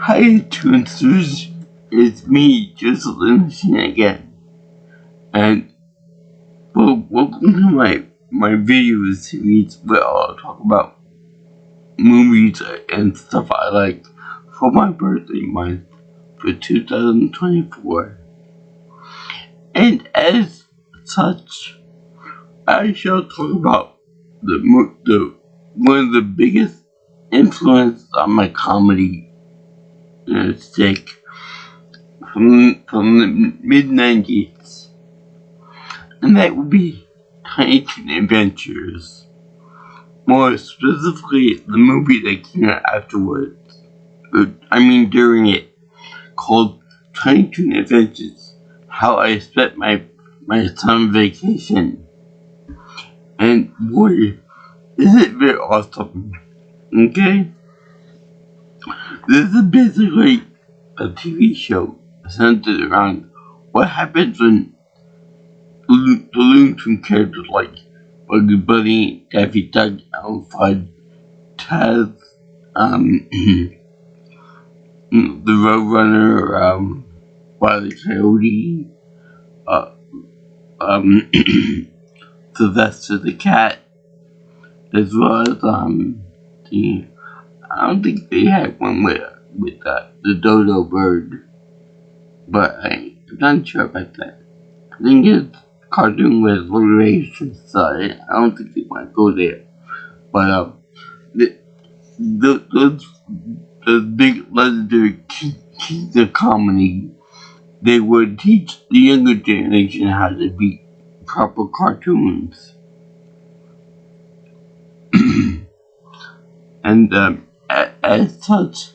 Hi, Toon, it's me, just listening again. And, well, welcome to my video series where I'll talk about movies and stuff I like for my birthday month for 2024. And as such, I shall talk about one of the biggest influences on my comedy stick from the mid-90s, and that would be Tiny Toon Adventures. More specifically, the movie that came out afterwards, during it, called Tiny Toon Adventures, How I Spent My Summer Vacation. And boy, is it very awesome, okay? This is basically a TV show centered around what happens when the Looney Tunes characters like Bugs Bunny, Daffy Duck, Alan Fudd, Taz, the Roadrunner, Wile E. Coyote, Sylvester the Cat, as well as I don't think they had one with the dodo bird, but I'm not sure about that. I think it's cartoon with alliteration, so I don't think they want to go there. But those big legendary kings of comedy, they would teach the younger generation how to be proper cartoons. And as such,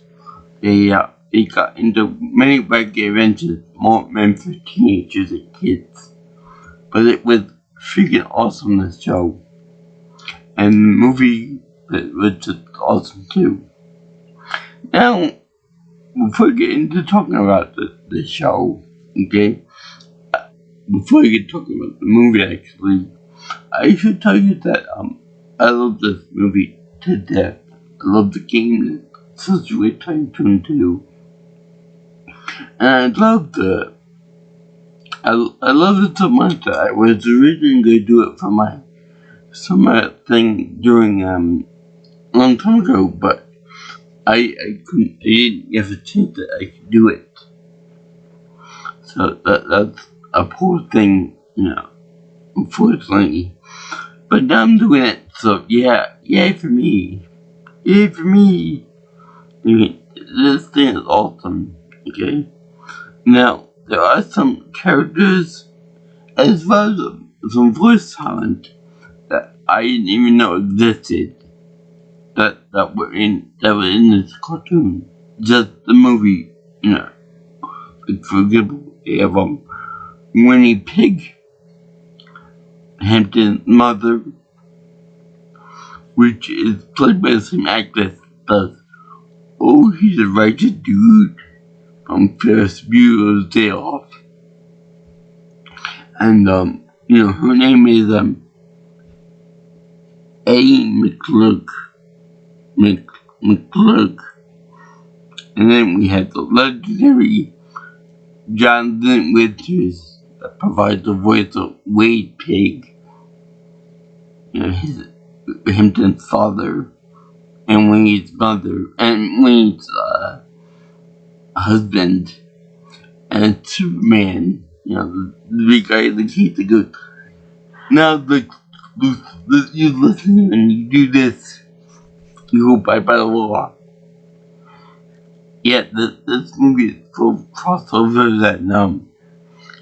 they got into many wacky adventures more meant for teenagers and kids. But it was freaking awesome, this show. And the movie was just awesome too. Now, before we get into talking about the show, okay? Before we get talking about the movie, actually, I should tell you that I love this movie to death. I love the game associated with Tiny Toon 2. And I love it so much that I was originally going to do it for my summer thing during a long time ago, but I didn't have a chance that I could do it. So that's a poor thing, unfortunately. But now I'm doing it, so yeah, yay for me. Yay for me. This thing is awesome, okay? Now, there are some characters, as well as some voice talent, that I didn't even know existed, that were in this cartoon. Just the movie, Like, for example, they have, Winnie Pig, Hampton's mother, which is played by the same actress does Oh, He's a Righteous Dude from Ferris Bueller's Day Off. And, her name is, A. McClurg. And then we have the legendary Jonathan Winters that provides the voice of Wade Pig, Hampton's father, and Winnie's mother, and Winnie's husband, and Superman, the big guy that keeps the good. Now, you listen and you do this, you go by the law. Yeah, this movie is full of crossovers that,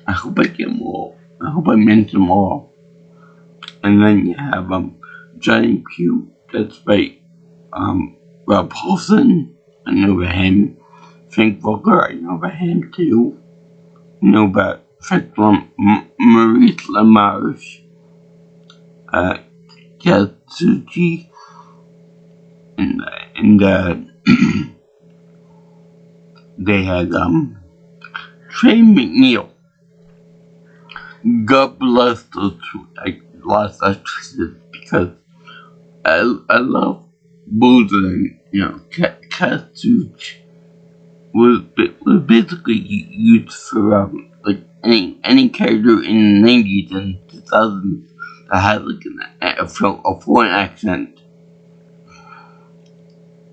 I hope I get them all. I hope I mention them all. And then you have, Johnny Q, that's by, Rob Paulson, I know about him. Frank Volker, I know about him too. I know about Maurice LaMarche, Katsuchi, and they had, Trey McNeil. God bless those two lost actresses, because I love both of them, Katsuchi was basically used for like any character in the 90s and 2000s that had like a foreign accent.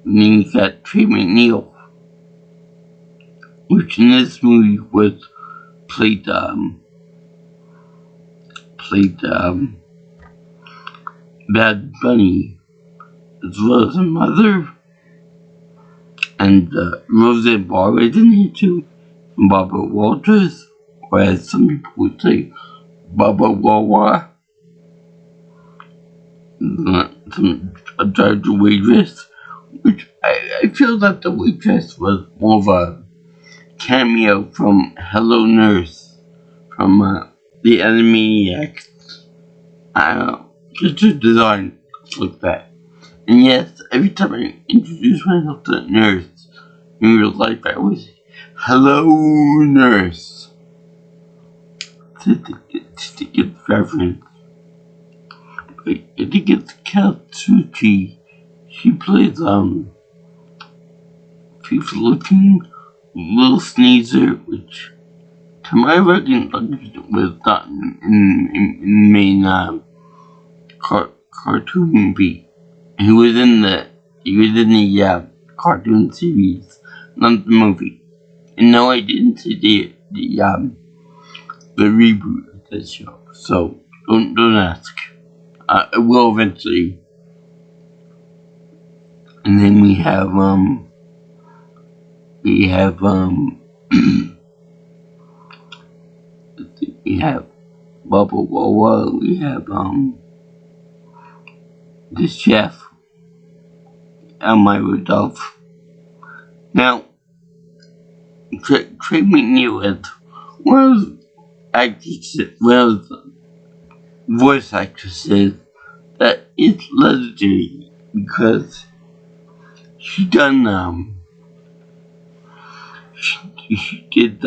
And then you got Trey McNeil, which in this movie was played played Bad Bunny, as well as a mother, and Roseanne Barr is in here too, and Barbara Walters, or as some people would say, Barbara Wawa, a Georgia waitress, which I feel that the waitress was more of a cameo from Hello Nurse, from the Animaniacs. I don't know, just the design like that. And yes, every time I introduce myself to a nurse in real life, I always say, "Hello, nurse." Just to get reference. I think it's Katsuchi. She plays, people-looking little sneezer, which, to my recollection, was not in main, cartoon movie. He was in the cartoon series, not the movie. And no, I didn't see the reboot of that show. So don't ask. I will eventually. And then we have we have Bubba Wawa. We have the chef. My Rudolph. Now, Trey McNeil is one of the voice actresses that is legendary because she done she did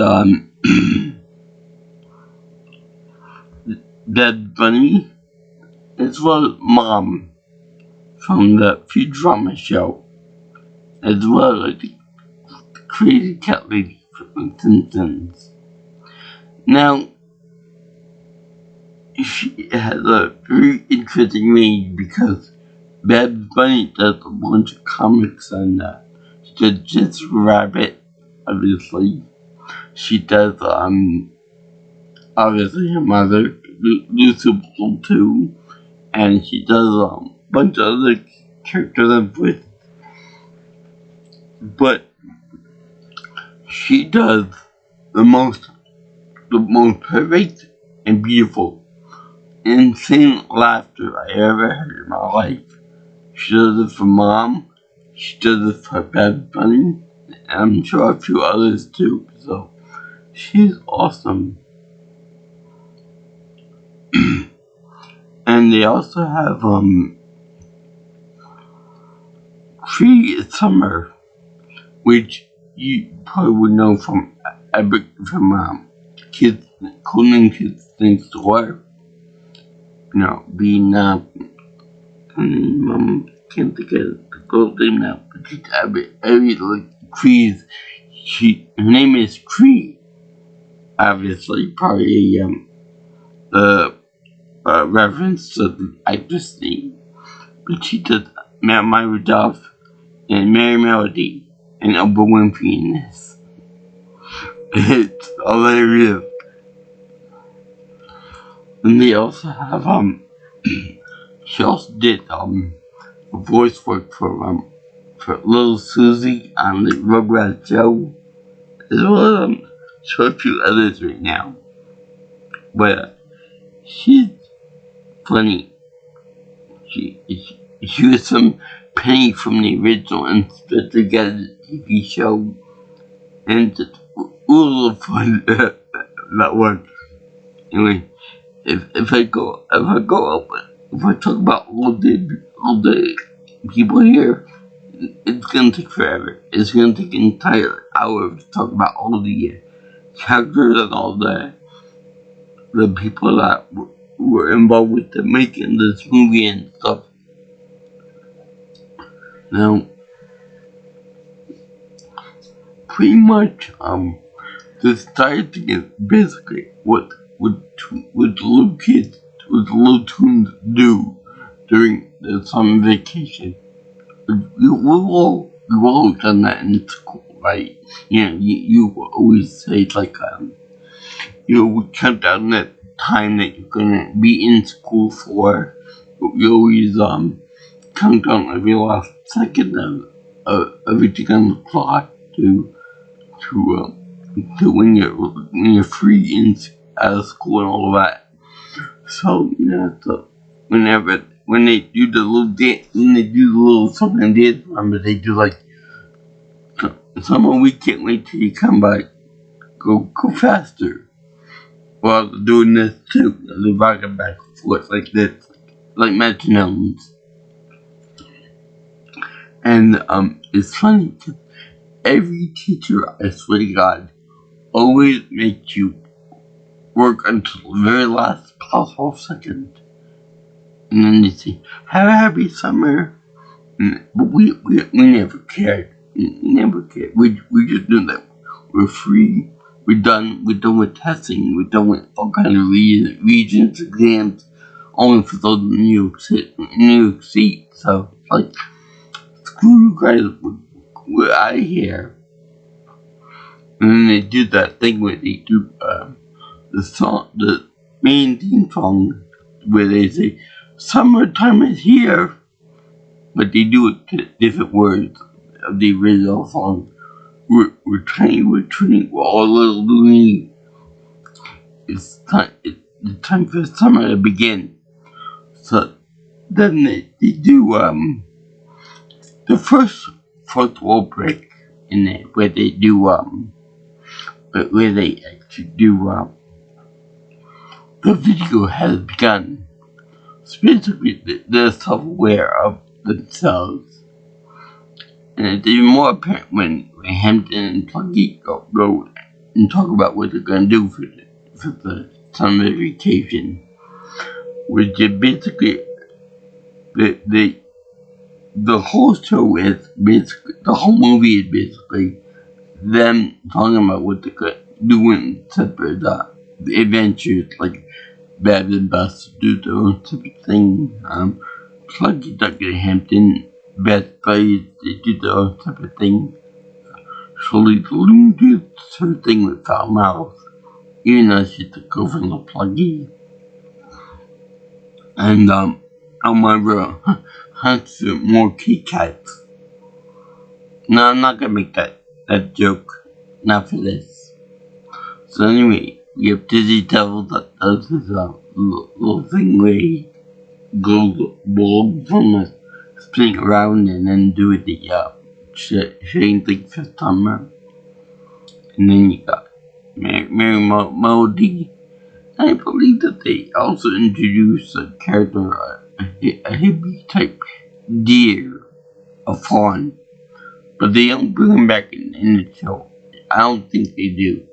Dead Bunny as well as Mom from the Futurama show, as well as the Crazy Cat Lady from The Simpsons. Now, she has a very interesting range because Bad Bunny does a bunch of comics on that. She does Just Rabbit, obviously. She does, obviously her mother, Lucy Ball too. And she does a bunch of other characters and voices. But she does the most perfect and beautiful, insane laughter I ever heard in my life. She does it for Mom, she does it for Bad Bunny, and I'm sure a few others too. So she's awesome. And they also have Cree Summer, which you probably would know from kids, Conan Kids Next Door. You know, being can't think of the girl's name now, but she's every like Cree's. Her name is Cree. Obviously, probably reference to the actress name, but she does My Rudolph and Mary Melody and Oprah Winfrey in this. It's hilarious. And they also have she also did voice work for Little Susie on the Rugrats show, as well as a few others right now. But she's funny. She was some Penny from the original Inspector Gadget TV show, and just a little fun that one. Anyway, if I talk about all the people here, it's gonna take forever. It's gonna take an entire hour to talk about all the characters and all the people that were involved with the making this movie and stuff. Now, pretty much, the entire thing is basically what the little kids, what the little Toons do during the summer vacation. We've all done that in school, right? You always say like, we count down that time that you're gonna be in school for. We always count down every last second of everything on the clock to when you're free out of school and all of that. So so when they do the little when they do the little summer dance, remember they do like summer we can't wait till you come back. Go faster. Well, they're doing this too. They're rocking back and forth like this, like metronomes. And it's funny because every teacher, I swear to God, always makes you work until the very last possible second. And then they say, have a happy summer. But we never cared. We never cared. We just knew that we're free. We're done with testing. We're done with all kinds of regions, exams, only for those in New York City. So, like, screw you guys, we're out of here. And then they do that thing where they do the main theme song, where they say, summertime is here. But they do it to different words of the original song. We're all a little loony. It's time for summer to begin. So then they do the first fourth wall break in there where they do where they actually do the video has begun. So basically they're self-aware of themselves. And it's even more apparent when Hampton and Pluggy go and talk about what they're going to do for the summer vacation. Which is basically, the whole show is basically, the whole movie is basically them talking about what they're going to do in separate adventures, like Bad and Best do their own separate thing. Pluggy, Duck, and Hampton, Best Buddies, they do their own separate thing. Slowly the Loon do her thing with foul mouth, even though she's the girlfriend of Pluggy. And Elmira hunts more Kit Kats. No, I'm not gonna make that joke. Not for this. So anyway, we have Dizzy Devil that does his little thing where he goes from the spinning around and then do the shooting thing for summer. And then you got Mary Melody. I believe that they also introduced a character, a hippie type deer, a fawn. But they don't bring him back in the show. I don't think they do.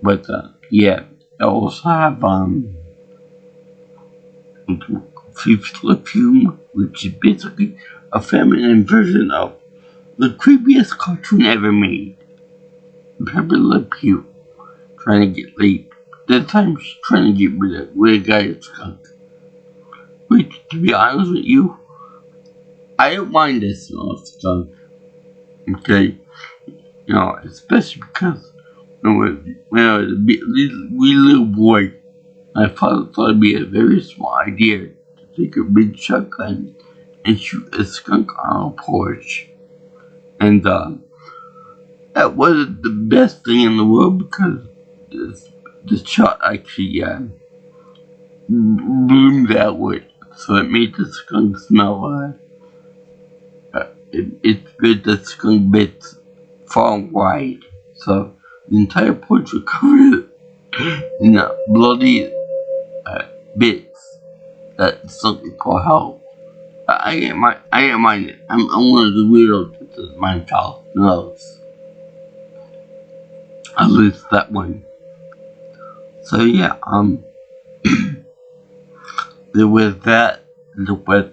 But yeah, they also have Perfume, which is basically a feminine version of the creepiest cartoon ever made. Pepper Le Pew trying to get laid. That time she's trying to get rid of a guy skunk. Which, to be honest with you, I don't mind this smell of skunk. Okay? Especially because when I was a wee little boy, my father thought it'd be a very smart idea to take a big shotgun and shoot a skunk on our porch. And that wasn't the best thing in the world because the shot actually bloomed outward, so it made the skunk smell. It spread the skunk bits far and wide, so the entire porch was covered in bloody bits that skunk call hell. I ain't mind it. I'm one of the weirdos that doesn't mind foul smells. At least that one. So yeah, there was that. There was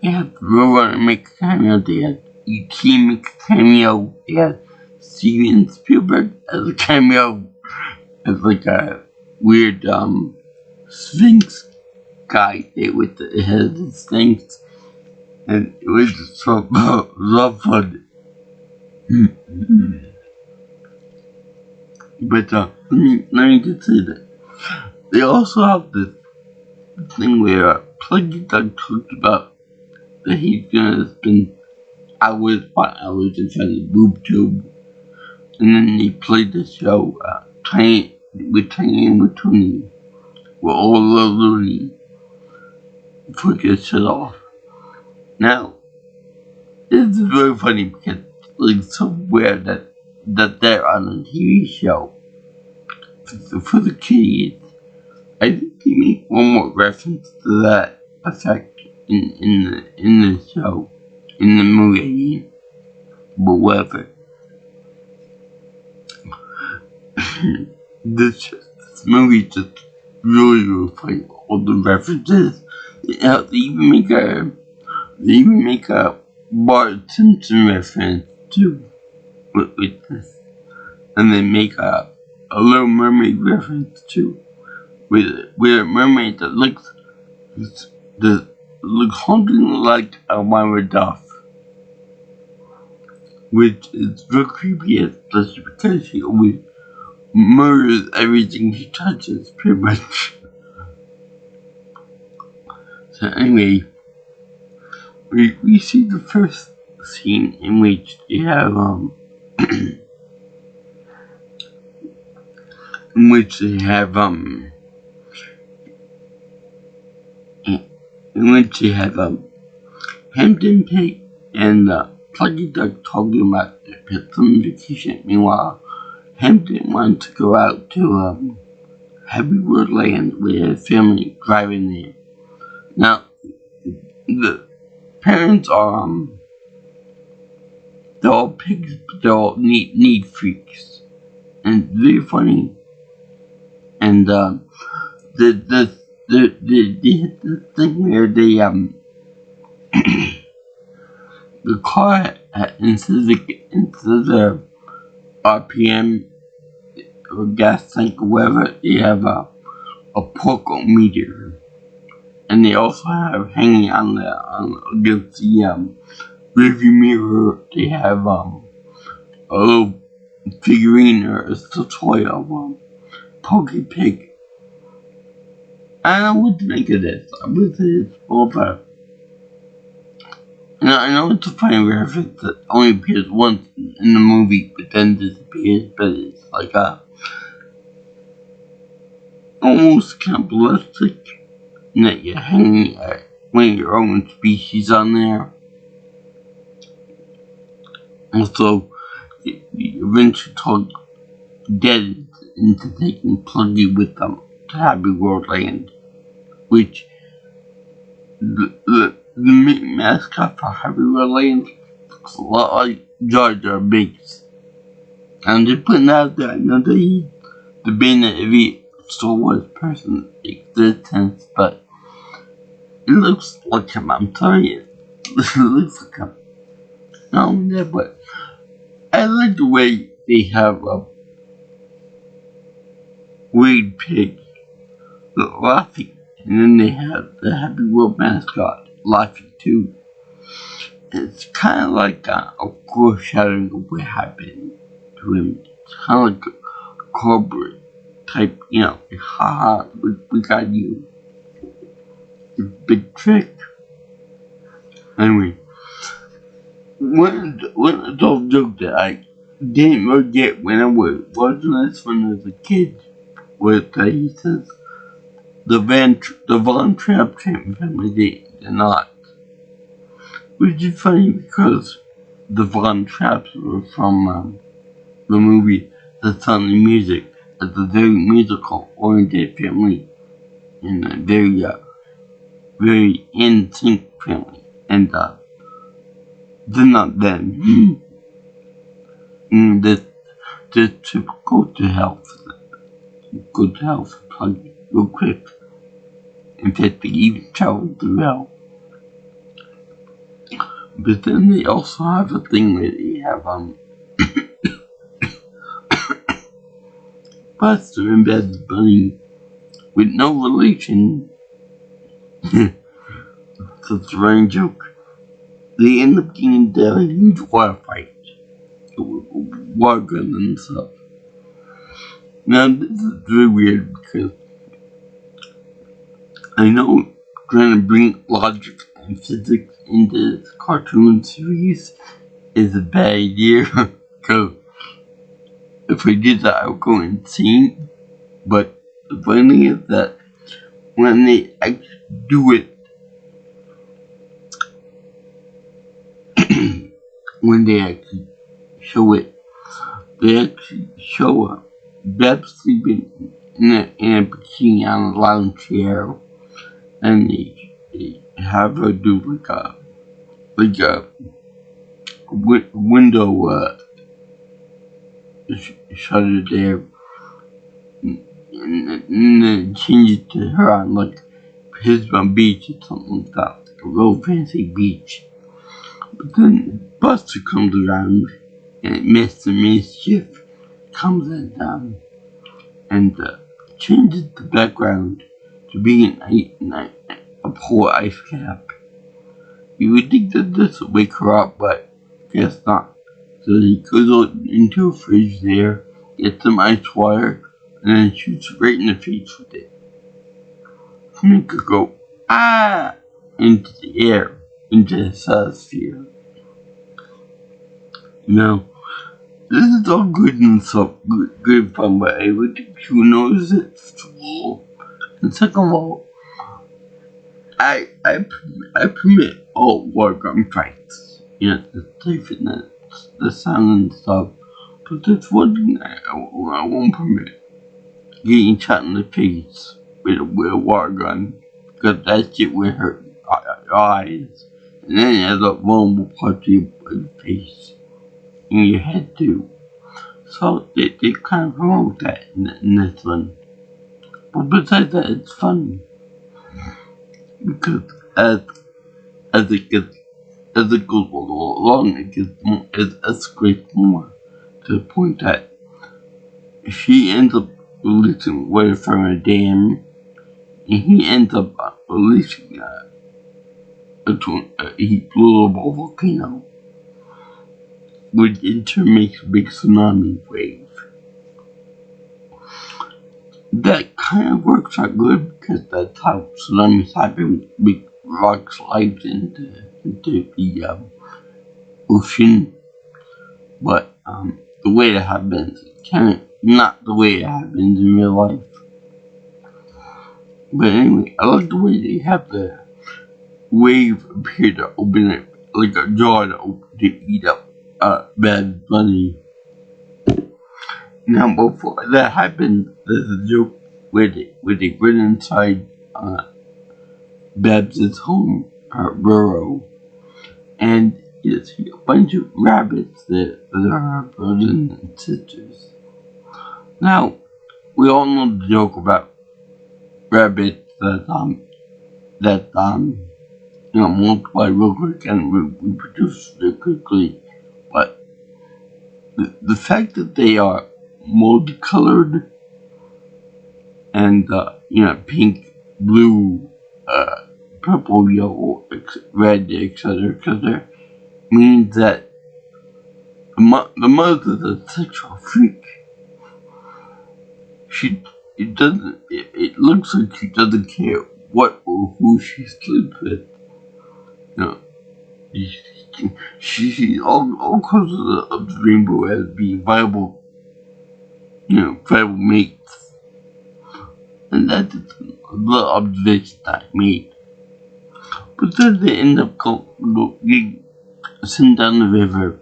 they had Rover make a cameo, they had E.T. make a cameo, they had Steven Spielberg as a cameo, as like a weird Sphinx guy with the head of the Sphinx, and it was just so love fun. But let me just say that they also have this thing where Pluggy Doug talked about that he's gonna spend hours upon hours in front of the boob tube, and then they played the show Tiny and with Toon. We're all literally freaking shit off. Now, this is very funny because like somewhere that they're on a TV show for the kids. I think they make one more reference to that effect in the show, in the movie, but whatever. this movie just really funny. All the references. They even make a Bart Simpson reference too with this, and they make a Little Mermaid reference too, with a mermaid that looks something like Elmira Duff, which is very creepy, especially because she always murders everything she touches, pretty much. So anyway, we see the first scene in which they have in which they have Hampton Pig and Pluggy Duck talking about their pets on vacation. Meanwhile, Hampton wants to go out to Happy World Land with his family driving there. Now, the parents are they're all pigs, but they're all neat freaks, and very funny. And they hit the thing where they the car instead of the RPM or gas tank or whatever, they have a porkometer, and they also have hanging on against the rearview mirror. They have a little figurine or a toy of Pokey Pig. I don't know what to make of this. I would say it's all about. I know it's a funny reference that only appears once in the movie, but then disappears. But it's like almost cannibalistic, and that you're hanging one of your own species on there. Also, you eventually talk dead into taking Pluggy with them to Happy World Land, which the mascot for Happy World Land looks a lot like Jar Jar Binks. I'm just putting that out there. I know that he's the being that every Star Wars person exists, but it looks like him. I'm sorry, it looks like him. Not only that, but I like the way they have a weird pig, Laffy, and then they have the Happy World mascot, Laffy too. It's kind of like a foreshadowing of what happened to him. It's kind of like a corporate type, haha, we got you. Big trick. Anyway, one adult joke that I didn't really get when I was watching this when I was a kid was that he says the Von Trapp family they're not. Which is funny because the Von Trapps were from the movie The Sound of Music. It's a very musical oriented family and a very in sync family. And they're not them. They're typical to health. Go to health real quick. In fact, they even travel through hell. But then they also have a thing where they have Buster and Bugs Bunny with no relation. Such a running joke. They end up getting into a huge water fight. Water gun and stuff. Now this is very weird because I know trying to bring logic and physics into this cartoon series is a bad idea. Because if I did that, I would go insane. But the funny thing is that when they actually do it, when they actually show it, they actually show Beb sleeping in a bikini on a lounge chair, and they have her do like a window shutter there, and then change it to her on like Pisma Beach or something like that, like a real fancy beach. But then Buster comes around, and Mr. Mischief comes and changes the background to be a poor ice cap. You would think that this would wake her up, but guess not. So he goes into a fridge there, gets some ice water, and then shoots her right in the face with it. To make her go, ah! Into the air, into the stratosphere. Now, this is all good and stuff, good fun, but I would think you notice it, first of all. And second of all, I permit all war gun fights. The safeness, the sound and stuff. But there's one thing I won't permit. Getting shot in the face with a water gun. Because that shit will hurt your eyes. And then there's a vulnerable part of your face. In your head too. So they kind of promote that in this one. But besides that, it's fun. Because as it goes along, it escalates more to the point that she ends up releasing water from a dam, and he ends up releasing a heat blowable volcano, which in turn makes a big tsunami wave. That kind of works out good because that's how tsunamis happen. Big rock slides into the ocean. But the way it happens is kind of not the way it happens in real life. But anyway, I like the way they have the wave appear to open it like a jar to eat up Bad Bunny. Now, before that happened, there's a joke where they went inside Babs' home, her burrow, and you see a bunch of rabbits that are her brothers and sisters. Now, we all know the joke about rabbits that multiply real quick and reproduce very quickly, but the fact that they are multicolored and pink, blue, purple, yellow, red, etc., means that the mother's a sexual freak. It looks like she doesn't care what or who she sleeps with. She sees all colors of the rainbow as being viable mates. And that's the observation that I made. But then they end up getting sent down the river.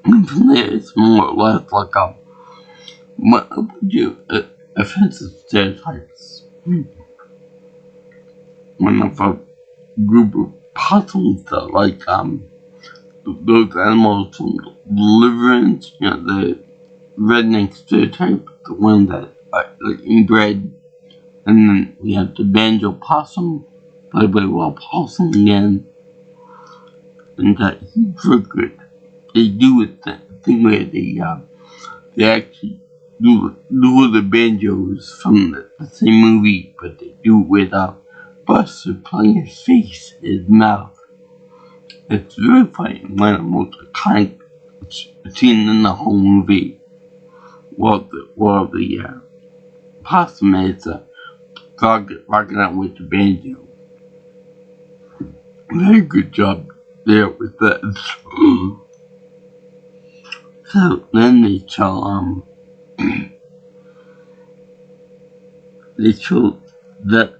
And from there, it's more or less like offensive stereotypes. One of a group of possums that like those animals from Deliverance, the redneck stereotype, the one that like inbred, and then we have the banjo possum, played by Will Possum again, happens that he's for good. They do a thing where they actually do the banjos from the same movie, but they do it with Buster playing his face, his mouth. It's very funny, one of the most iconic scenes in the whole movie. While the possum is rocking out with the banjo. Very good job there with that. So then they show that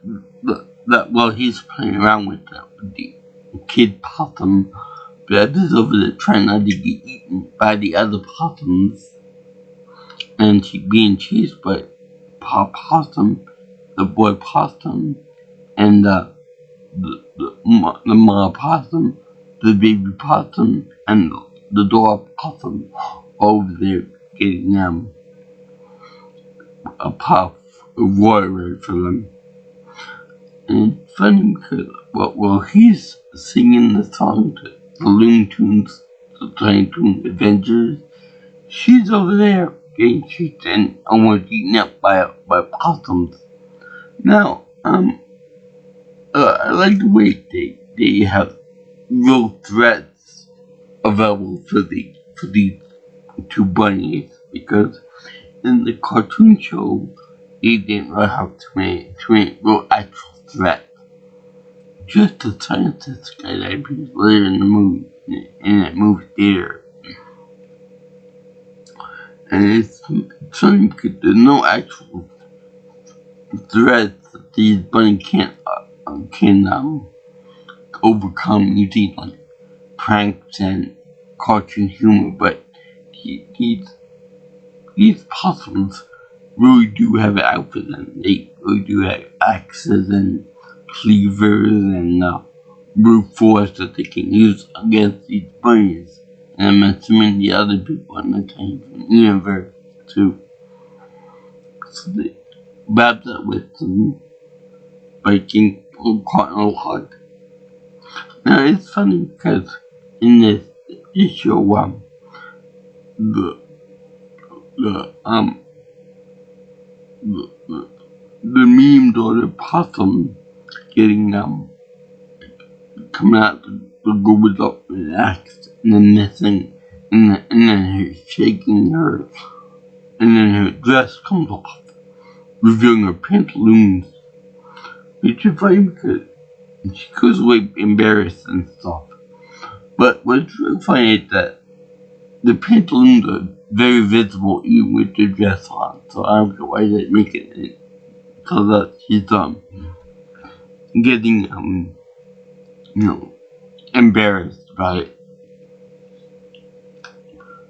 while he's playing around with the kid possum, Beth is over there trying not to get eaten by the other possums, and she's being chased by Possum, the boy possum, and the mother possum, the baby possum, and the dog possum over there getting a puff of water for them. And it's funny because while he's singing the song to the Looney Tunes, the Tiny Toon Adventures, she's over there getting chased and almost eaten up by possums. Now, I like the way they have real threats available for these two bunnies, because in the cartoon show they didn't really have too many real actual threats. Just the scientist guy that appears later in the movie, in that movie theater. And it's funny because there's no actual threats that these bunnies can overcome using like pranks and cartoon humor, but these possums really do have it out for them. They really do have axes and cleavers and brute force that they can use against these bunnies. And I'm assuming the other people in the Tiny Toon universe too. So they wrapped up with some biking caught in a log. Now it's funny because in this show, the meme daughter possum getting coming out the goes up with an axe and then missing, and then her shaking her, and then her dress comes off, revealing her pantaloons, which is funny because she goes away embarrassed and stuff. But what's really funny is that the pantaloons are very visible even with the dress on, so I don't know why they make it, because she's getting embarrassed about it.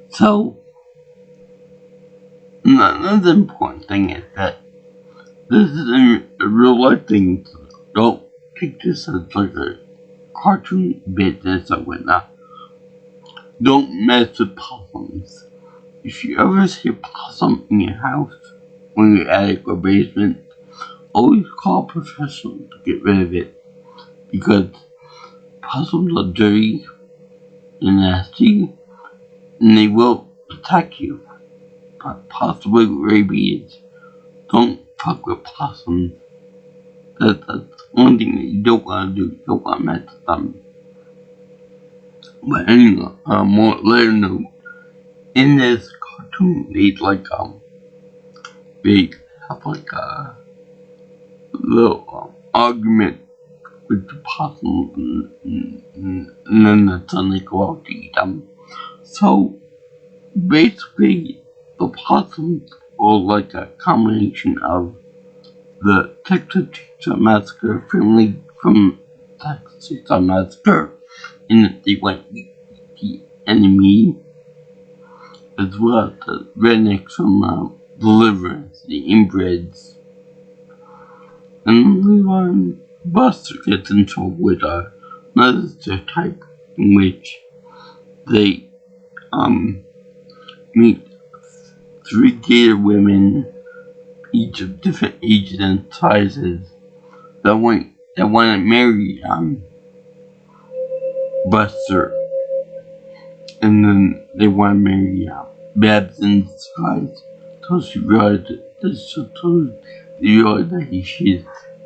So another important thing is that this is a real life thing. So don't take this as like a cartoon business or whatnot. Don't mess with possums. If you ever see a possum in your house, or in your attic or basement, always call a professional to get rid of it, because possums are dirty and nasty, and they will attack you, possibly with rabies. Don't fuck with possums. That's one thing that you don't want to do. You don't want to mess with them. But anyway, more later note, in this cartoon, they have like a little argument with the possums, and then the son they go out to eat them. So basically, the possums are like a combination of the Texas Chainsaw Massacre family from Texas Chainsaw Massacre, in that they went to eat the enemy, as well as the rednecks from Deliverance, the inbreds. And later on, Buster gets in trouble with another stereotype in which they meet three gator women, each of different ages and sizes, that want to marry Buster and then they want to marry Babs in disguise. Until she realized that she's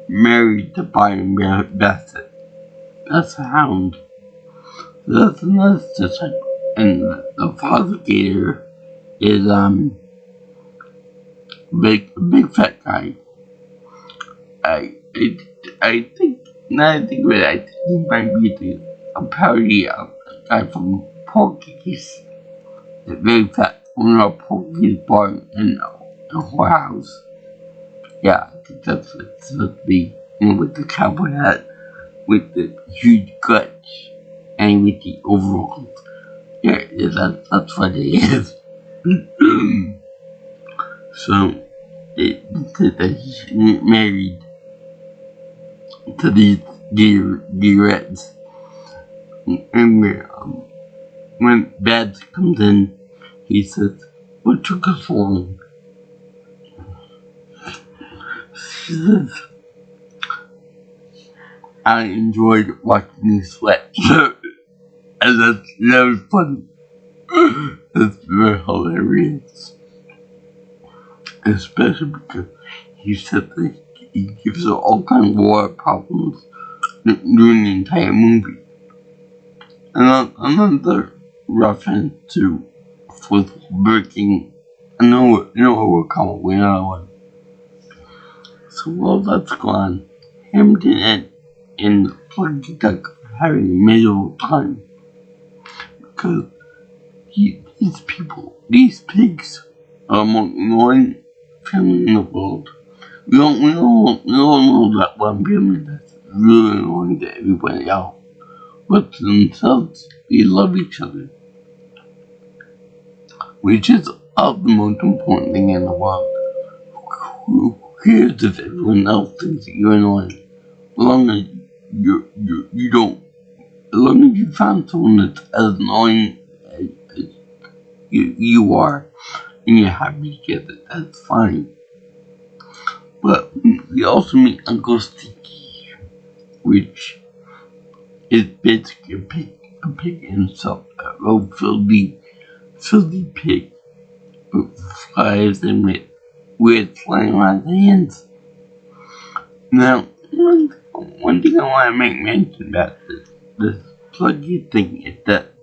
married to Byron Bassett. That's a hound. That's another step. And the father gator is big fat guy. I think now I think of it, I think he might be a parody of a guy from Porky's. The very fat owner of Porky's bar in a whorehouse. Yeah, I think that's what it's supposed to be. With the cowboy hat, with the huge guts, and with the overalls. Yeah, that's what it is. So, it said that he's married to these Reds. And when Babs comes in, he says, "What took us so long?" She says, "I enjoyed watching you sweat." And that's very funny. It's very hilarious. Especially because he said that he gives her all kinds of water problems during the entire movie. And another reference to fourth breaking. I know we're coming with another one. So while that's gone, Hamilton and Plucky Duck are having a miserable time. Because these pigs are the most annoying family in the world. We don't know that one family that's really annoying to everybody else. But to themselves, they love each other. Which is the most important thing in the world. Who cares if everyone else thinks that you're annoying? As long as you don't. As long as you find someone that's as annoying as you are, and you're happy together, that's fine. But we also meet Uncle Stinky, which is basically a pig himself, a real filthy pig who flies and with weird flying around hands. Now, one thing I want to make mention about this Pluggy thing is that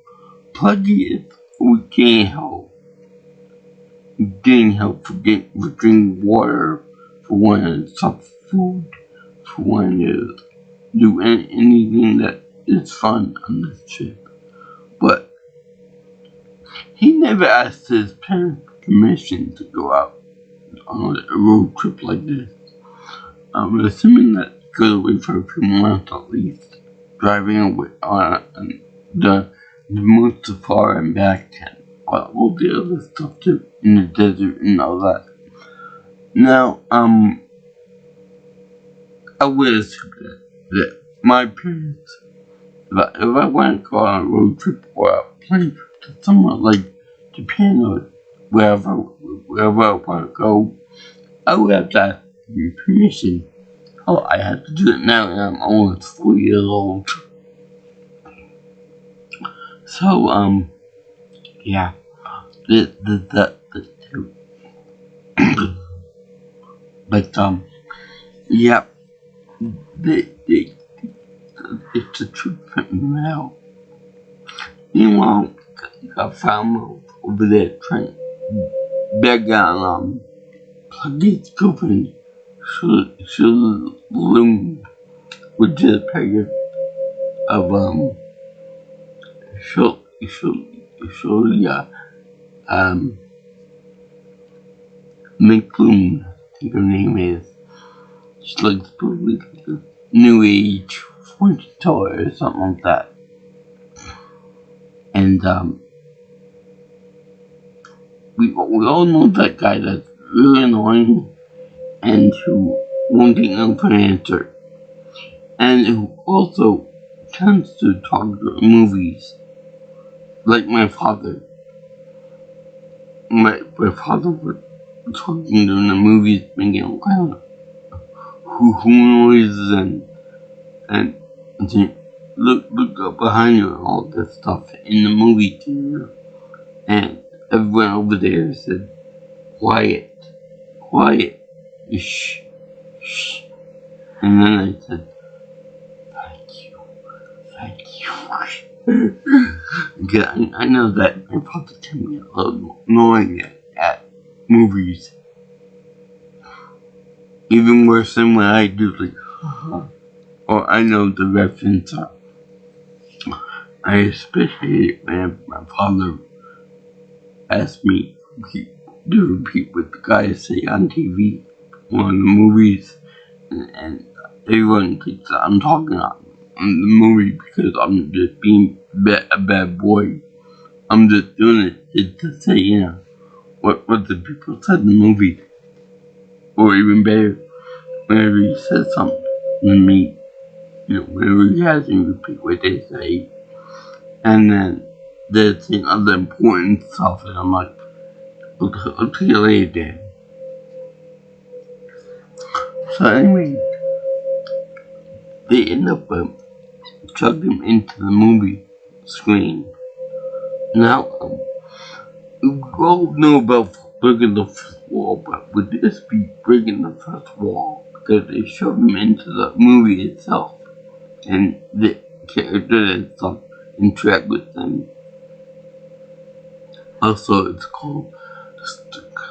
Pluggy is getting help for drinking water, for wanting to suck food, for wanting to do anything that is fun on this trip. But he never asked his parents permission to go out on a road trip like this. I'm assuming that he goes away for a few months at least, driving away on the most far and back and all the other stuff too, in the desert and all that. Now, I would assume that my parents, if I want to go on a road trip or a plane trip to somewhere like Japan or wherever I want to go, I would have to ask your permission. Oh, I have to do it now, and I'm almost 4 years old. So, yeah, that too. But yeah, it's a treatment now. Meanwhile, got found over there trying to beg on Pluggy's girlfriend, Shalom, which is a pair of Shulia McClune, I think her name is. She's like supposedly like a new age fortune teller or something like that. And we all know that guy that's really annoying and who won't take no for an answer. And who also tends to talk about movies. Like my father. My father was talking during the movies, making all kind of noises and look up behind you and all this stuff in the movie theater. And everyone over there said, quiet, quiet, shh, shh. And then I said, thank you, thank you. Because I know that my father can be a little annoying at movies. Even worse than when I do, like, or I know the reference. I especially hate when my father asked me to repeat what the guys say on TV or in the movies, and everyone thinks that I'm talking on the movie because I'm just being a bad boy. I'm just doing it to say, what the people said in the movie. Or even better, whenever he says something to me, whenever he has me repeat what they say, and then they're saying other important stuff, and I'm like, I'll tell you later, Dad. So anyway, they end up chugging him into the movie screen. Now, we all know about breaking the first wall, but would this be breaking the first wall? Because they shoved him into the movie itself, and the character and stuff interact with them. Also, it's called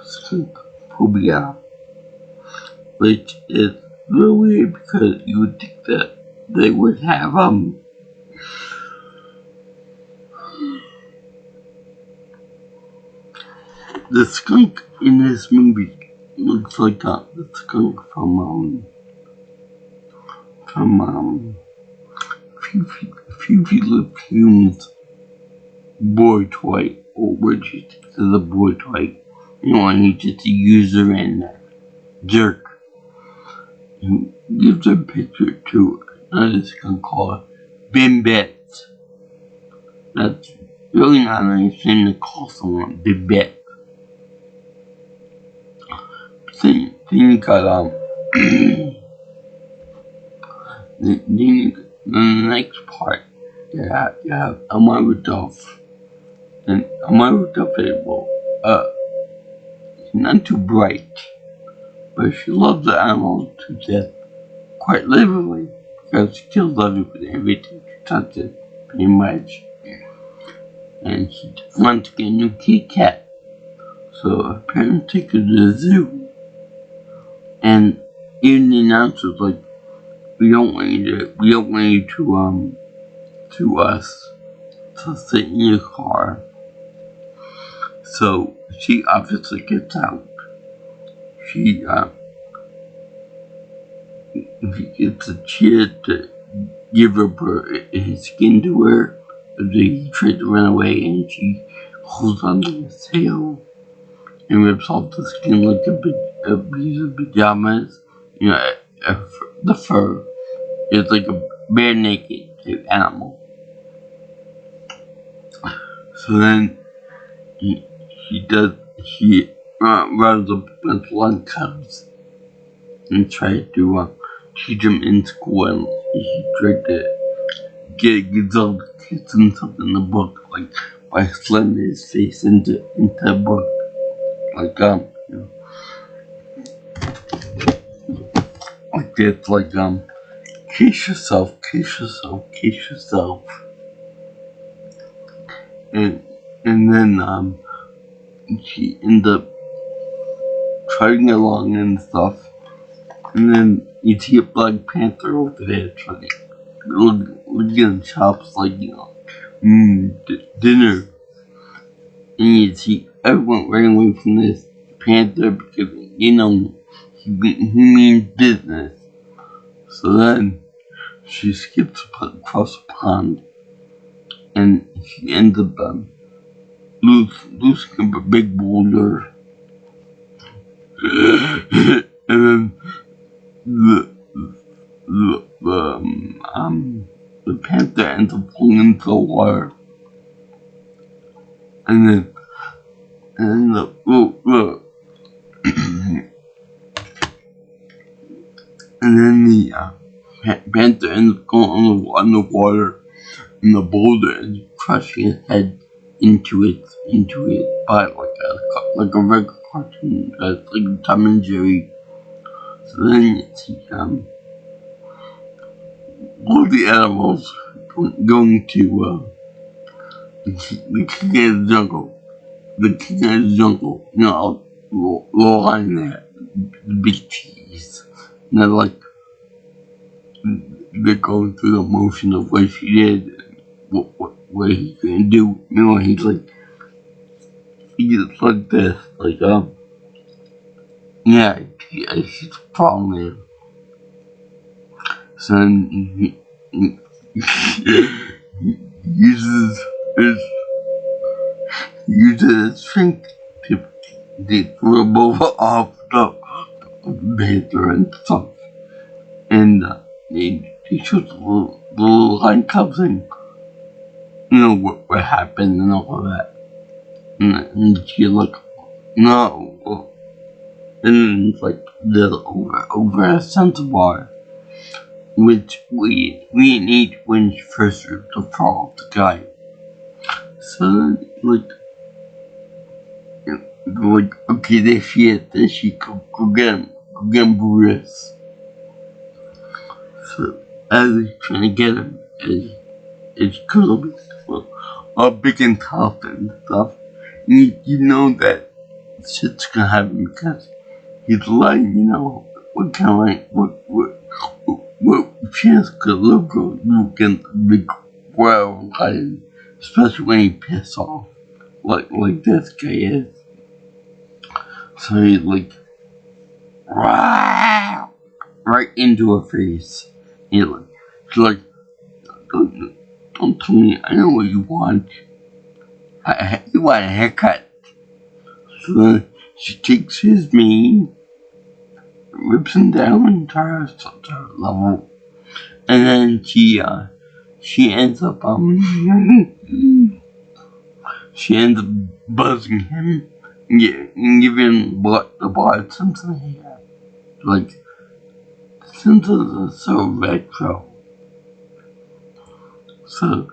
skunk phobia, which is real weird because you would think that they would have the skunk in this movie looks like the skunk from Fifi LaPune's boy toy, or what you think is a boy toy. And he's just a user and a jerk. He gives a picture to another skunk called Bimbette. That's really not a nice thing to call someone Bimbette. Then you got the next part, you have Elmira Duff. And Elmira Duff is, she's not too bright, but she loves the animals to death, quite literally, because she kills everything she touches, pretty much. And she wants to get a new kitty cat, so her parents take her to the zoo. And even the announcer's like, we don't want you to sit in your car. So she obviously gets out. She gets a kid to give his skin to her. He tried to run away, and she holds onto his tail and rips off the skin like a piece of pajamas. The fur is like a bare naked type animal. So then she runs up a bunch of long cubs and tries to teach him in school, and he tried to get Gazelle to kiss himself in the book, like by slamming his face into the book. Like like this, like kiss yourself, kiss yourself, kiss yourself. And then she ends up trudging along and stuff. And then you see a Black Panther over there trying to look at chops like, dinner. And you see everyone running away from this panther because, he means business. So then she skips across a pond and she ends up losing a big boulder. And then the panther ends up falling into the water. And then Panther ends up going underwater, and the boulder ends up crushing his head into it, but like a regular cartoon, like Tom and Jerry. So then you see all the animals going to the king of the jungle. The king of the jungle, lying there, the big cheese. And they're going through the motion of what she did, what he's gonna do. He's like this, yeah, she's a problem there. So then he uses his strength to rub off the panther and stuff. And he shoots the little handcuffs and what happened and all of that. And she's like, no. And then it's like there's over a centaur, which we need when she first ripped the frog the guy. So then okay, there she is. Then she go get Brutus. So as he's trying to get him, it's gonna be all big and tough and stuff. And you know that shit's gonna happen because he's lying. What kind of what chance could look against a big wild lion, especially when he pissed off like this guy is. So he's right into her face. She's like, don't tell me, I know what you want. You want a haircut. So then she takes his mane, rips him down to her level, and then she ends up buzzing him and giving him the blood Simpson hair. Simpsons are so retro. So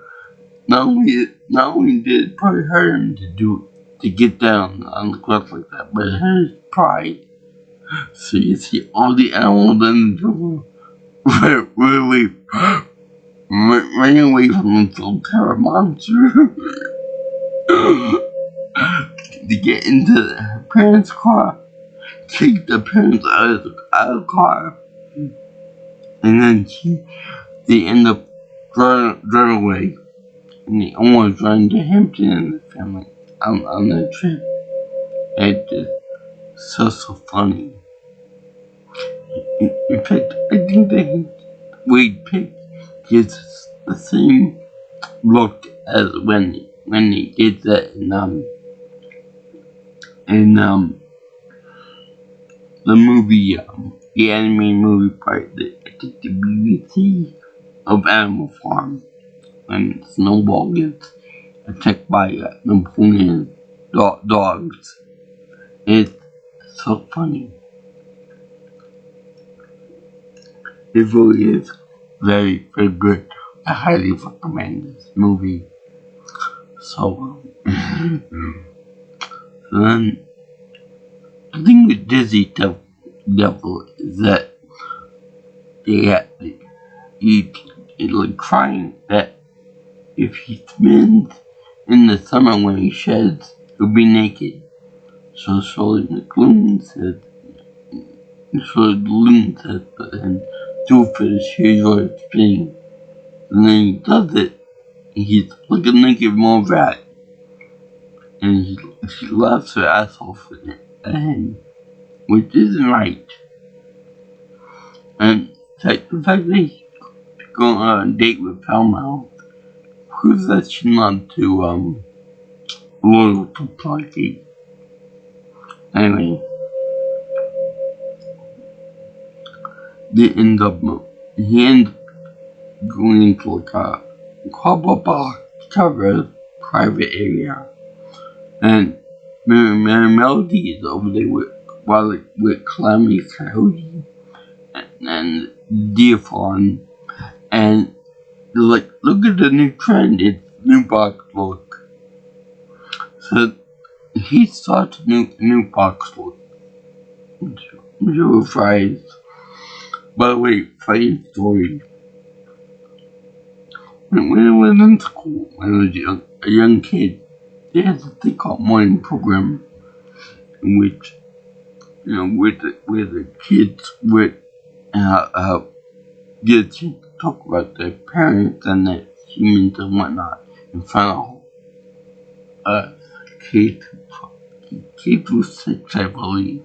not only did it probably hurt him to get down on the cliff like that, but it hurt his pride. So you see all the animals in the jungle running away from the little terror monster to get into her parents' car, take the parents out of the car, and then they end up running away, and they almost run into Hampton and the family on that trip. It's just so funny. In fact, I think that Wade Pick gets the same look as when he did that in the movie, the animated movie part, I think the BBC of Animal Farm, when Snowball gets attacked by Napoleon dogs. It's so funny. It really is very, very good. I highly recommend this movie. So, so then, the thing with Disney Devil is that he's crying that if he spins in the summer when he sheds, he'll be naked. So the loon said, but then do it for the sheer of spinning. And then he does it, and he's like a naked mole rat. And she laughs her ass off at him, which isn't right. And the fact that he's going on a date with Palmouth proves that she's not too loyal to Plucky. Anyway, he ends up going into a cardboard box covered private area, and Melody is over there with Calamity Coyote, and Diaphon, and like, look at the new trend, it's new box look. So he starts new box look. Zero fries. By the way, funny story. When I was in school, when I was a young kid, they had this thing called morning program, in which, where the kids would get to talk about their parents and their humans and whatnot in front of K through 6, I believe.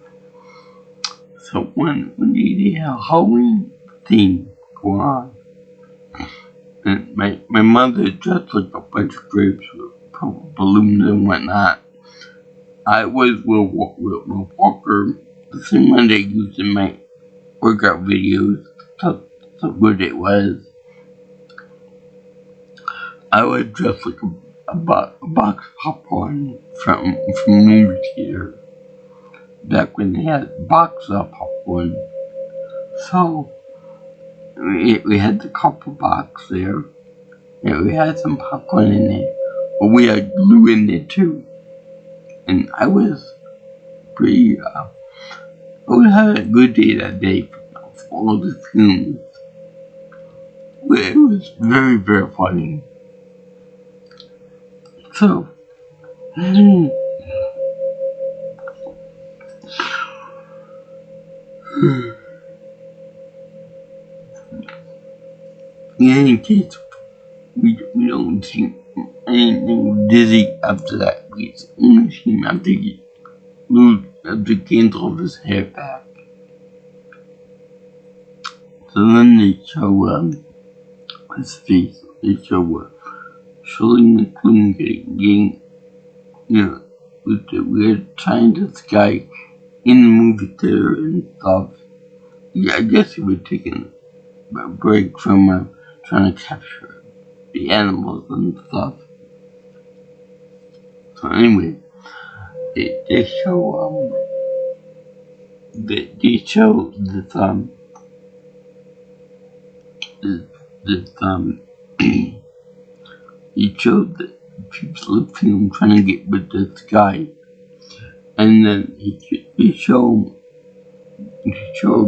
So when they had a Halloween thing going on, and my mother dressed like a bunch of grapes with purple balloons and whatnot. I was with Walker, the same one they used in my workout videos. So good it was. I was dressed like a box of popcorn from movie theater. Back when they had boxes of popcorn. So we had the copper box there. Yeah, we had some popcorn in there. But we had glue in there too. And I was pretty, I was having a good day that day for all the fumes. It was very, very funny. So, in any case, we don't see anything dizzy after that. We only see him after he gains all of his hair back. So then they show his face. They show Shirley MacLaine getting with the weird scientist guy in the movie theater and stuff. Yeah, I guess he was taking a break from trying to capture the animals and stuff. So anyway, they show they show he showed the people looking him trying to get with this guy, and then he showed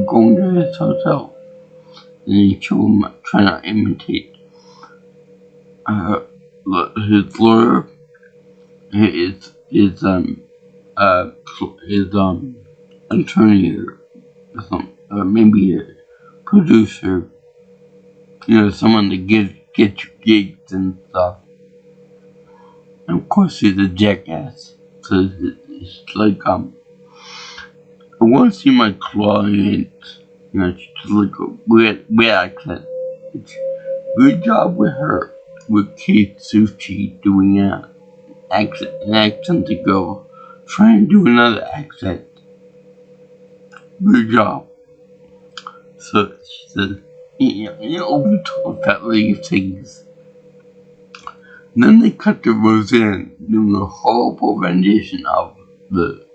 going to his hotel, and he showed him trying to imitate his lawyer, his attorney or something, or maybe a producer, someone to get you gigs and stuff. And of course he's a jackass. So it's like, I want to see my client, she's like a weird accent. Good job with her, with Kate Sushi doing an accent to go. Try and do another accent. Good job. So she says, we talk about later things. Then they cut to Roseanne doing a horrible rendition of the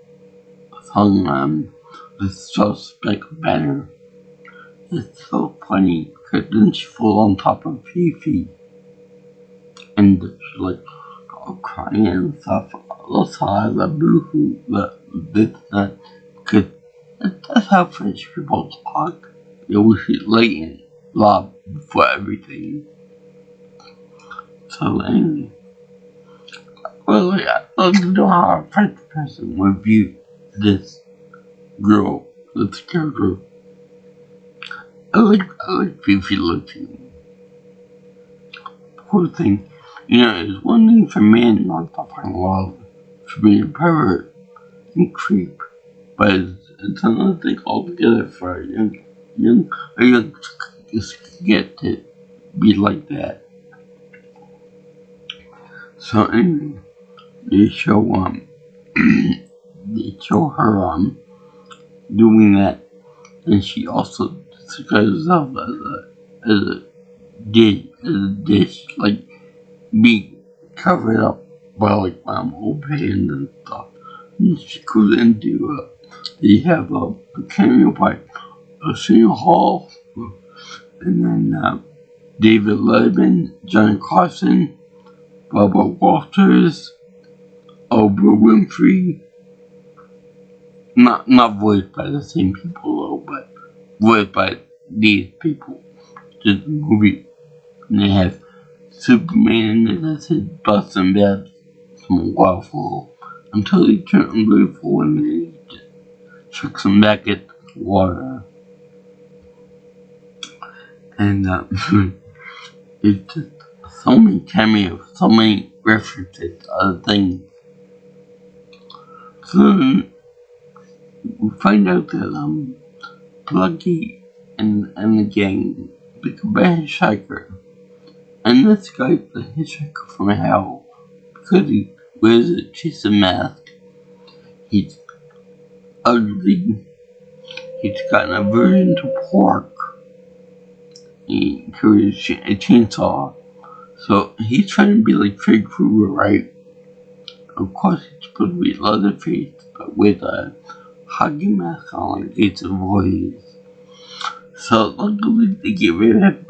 song, The Suspect Banner. It's so funny, because then she falls on top of Fifi. And she's like, crying and stuff. That's how I love boohoo, because that's how French people talk. They always latent love for everything. So anyway, well, I don't know how a French person would view this girl, this character. I like Fifi looking. Poor thing, it's one thing for men not to find love, for being a pervert and creep, but it's another thing altogether for a young get to be like that. So anyway, they show her doing that, and she also describes herself as a dish, like being covered up by like old pans and stuff. And she goes into they have a cameo by Arsenio Hall, and then David Letterman, Johnny Carson, Barbara Walters, Oprah Winfrey. Not voiced by the same people though, but voiced by these people to the movie. And they have Superman, and that's his bust and bed from waterfall until he turned ungrateful and he just chucks him back at the water. And it's just so many cameos, so many references to other things. So then we find out that Plucky and the gang become a hitchhiker. And this guy's the hitchhiker from hell because he wears a chaser mask. He's ugly. He's got an aversion to pork. He carries a chainsaw. So he's trying to be like Freddy Krueger, right? Of course, he's supposed to be Leatherface, but with a hockey mask on like Jason Voorhees. So luckily they get rid of him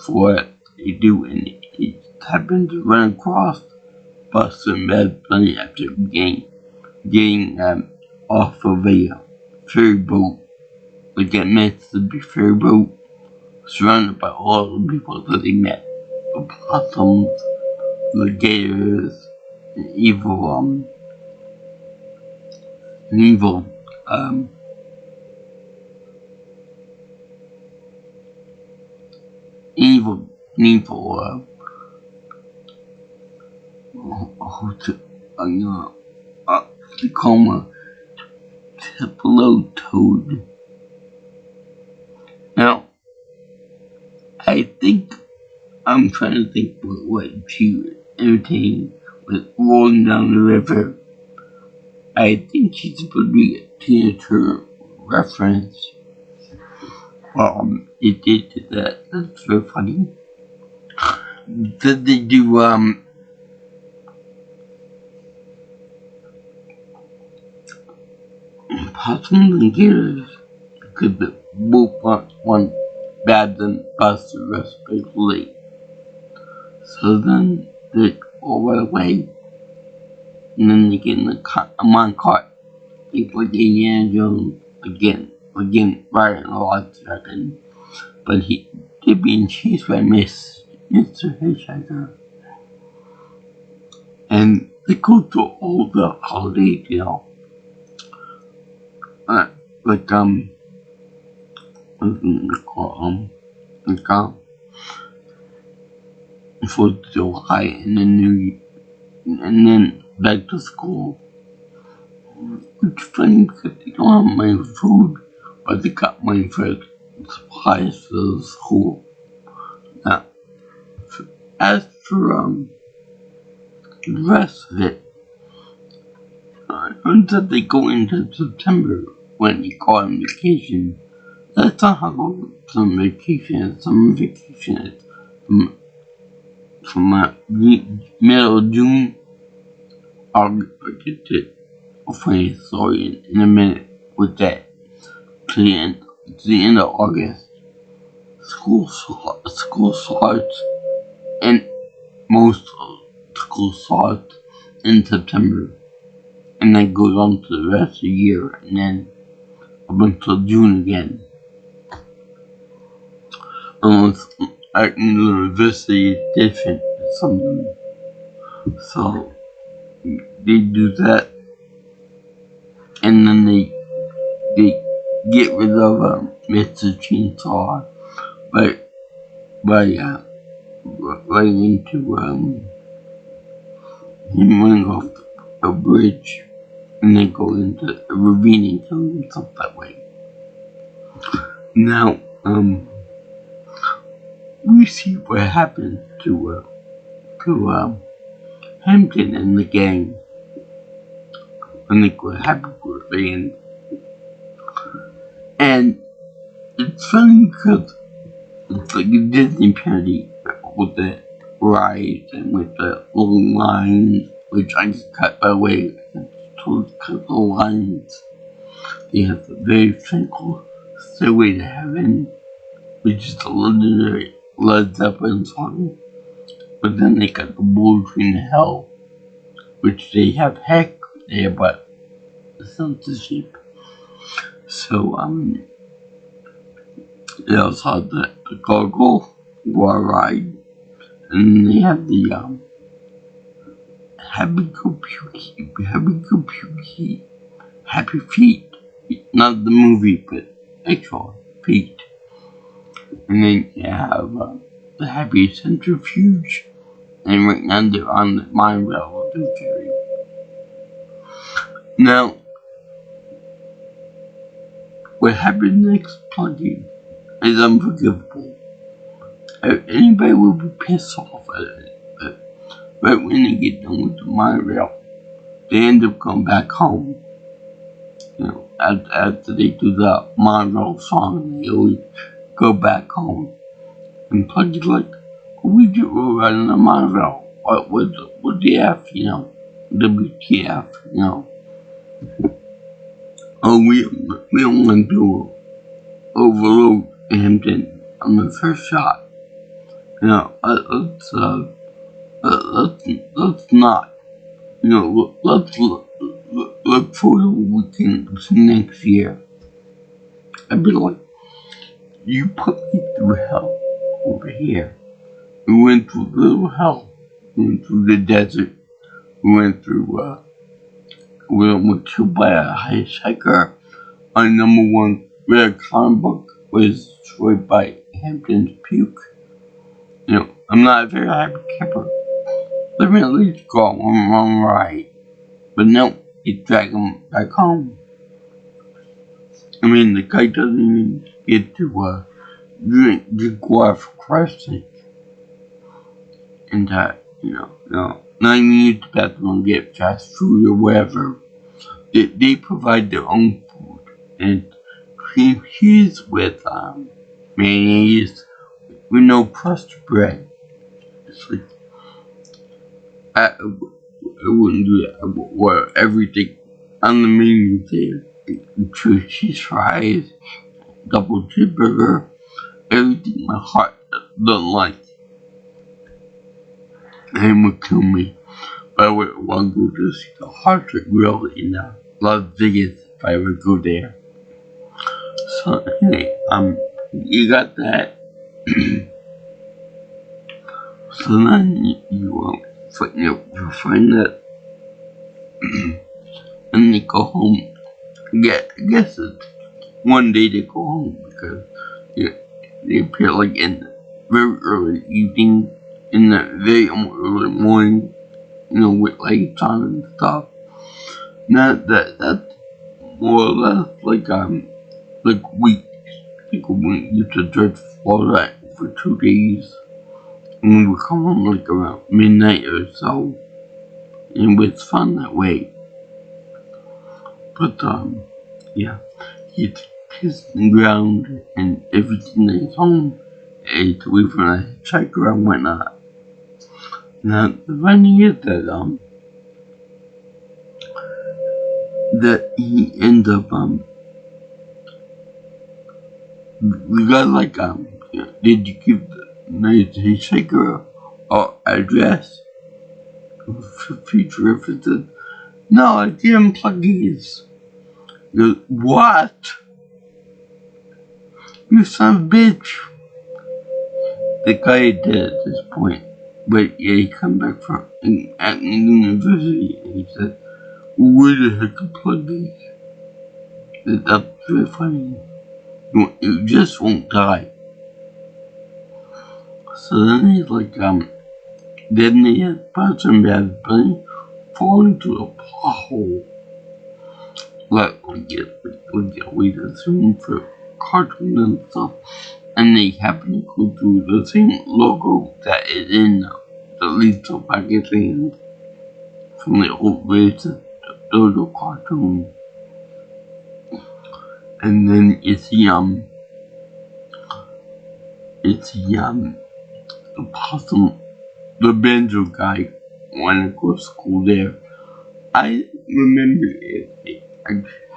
for what they do, and he happens to run across Buster and Bad Bunny after getting off of a ferry boat, like it meant to be ferry boat, surrounded by all the people that they met. The possums, the gators, the evil they call him a Tepalo Toad. Now, I think I'm trying to think what she was entertaining with rolling down the river. I think she's supposed to be a Tina Turner reference. It did that. That's very funny. Did they do possums and gators? Because the both want bad than Buster respectively. So then they all run away, and then they get in a minecart. Think like Indiana Jones again, riding a life dragon. But they're being chased by Mr. Hitchhiker. And they go through all the holidays, you know. Like 4th of July and then back to school. It's funny because they don't have money for food, but they got money for supplies for the school. Now, as for the rest of it, until they go into September when they go on vacation. That's not how long some vacation is. Some vacation is from middle of June. I'll get to a funny story in a minute with that. To the end of August. School starts, and most of school starts in September, and then goes on to the rest of the year, and then up until June again. Unless at the university is different or something. So they do that, and then they get rid of Mr. Chainsaw by running into him running off a bridge, and then go into a ravine and kill himself that way. Now, we see what happened to Hampton and the gang. I think what happened with the end. And it's funny because it's like a Disney parody with the rides and with the long lines, which I just cut by the way. I totally cut the lines. They have a very Stairway to Heaven, which is a legendary Led Zeppelin song. But then they got the Bull Between Hell, which they have but censorship. So they also have the Gargoyle War Ride, and they have the Happy Feet, not the movie, but actual feet. And then you have the Happy Centrifuge, and right now they're on the Mind Rail Ferry. Now, what happened next plugin is unforgivable. Anybody will be pissed off at it. Right when they get done with the Mind Rail, they end up going back home. After they do the Mind Rail song, they always go back home. And plugins like, we just were running the Mind Rail. What the F, WTF, Oh, we don't want to overload Hampton on the first shot. Let's not. Let's look forward to what we can see next year. I'd be like, you put me through hell over here. We went through little hell. We went through the desert. We went through, we went killed by a hitchhiker. Our number one rare comic book was destroyed by Hampton's puke. I'm not a very happy camper. Let me at least go on one wrong ride. But no, he dragged him back home. I mean, the guy doesn't even get to drink water for Christ's sake. And not even use the bathroom and get fast food or whatever. They provide their own food. And cream cheese with mayonnaise with no crust bread. It's like, I wouldn't do that. Or everything on the menu there. Two cheese fries, double cheeseburger, everything my heart doesn't like. And would kill me. But I would want to go to see the Heart Grill in Las Vegas if I ever go there. So anyway, you got that. So then you find that, and they go home. I guess it's one day they go home because they appear like in the very early evening, in the very early morning, with lights on and stuff. Now that's more or less like weeks. People used to drive Florida for 2 days. And we would come home like around midnight or so. And it was fun that way. But yeah. It's pissed and ground and everything that is home is away from the hitchhiker and whatnot. Now the funny is that he ends up we got like did you give the hitchhiker or address for future references? No, I didn't plug these. He goes, what? You son of a bitch. The guy did at this point. But yeah, he come back from Acton University and he said, where the heck are plug these? That's very funny. You just won't die. So then he's like, then they had person bad bunny fall into a pothole. Like we assume for cartoons and stuff. And they happen to go through the same logo that is in the Lethal magazine from the old days of the Dodo cartoon. And then it's the possum, the banjo guy when I go to school there. I remember it. I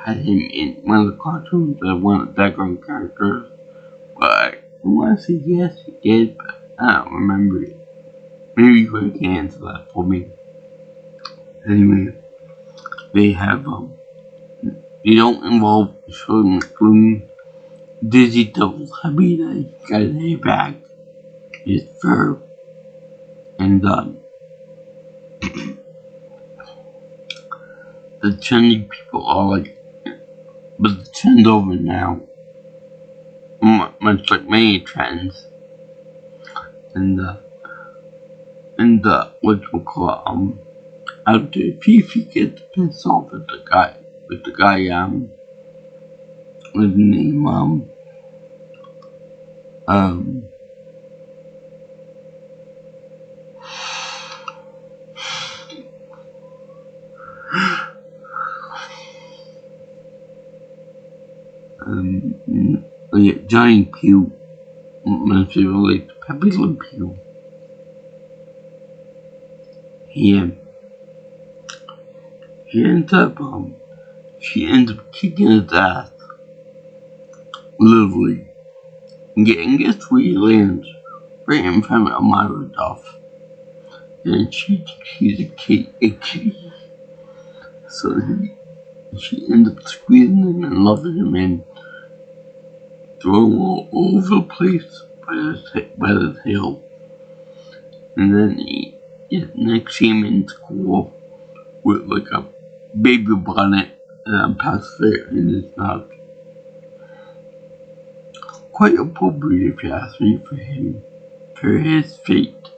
had him in one of the cartoons as one of the background characters. But I want to say yes, he did, but I don't remember it. Maybe you could answer that for me. Anyway, they have, they don't involve Shirley MacLaine. Dizzy Devil's happy that he got his hair back, his fur, and, the trendy people are like, but the trend's over now. Much like many trends. And whatchamacallit, after Fifi gets pissed off with the guy, with the name, Johnny Pugh, must be related to Pepe Le Pew. He ends up, she ends up kicking his ass, literally. And guess where he lands? Right in front of Amara Duff. And she's a kitty. So she ends up squeezing him and loving him and throwing him all over the place by the tail. And then next see him in school with like a baby bonnet and a pacifier in his mouth. Quite appropriate if you ask me for his fate.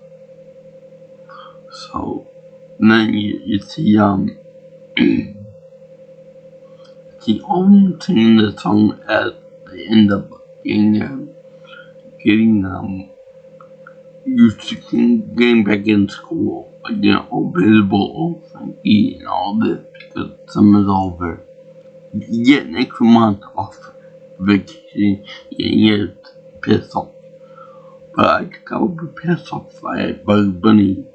So, and then you see, the only singing the song as they end up getting used to getting back in school, like, all visible, all funky, and all this, because summer's over. You get an extra month off vacation, and you get pissed off. But I think I would be pissed off by Bugs Bunny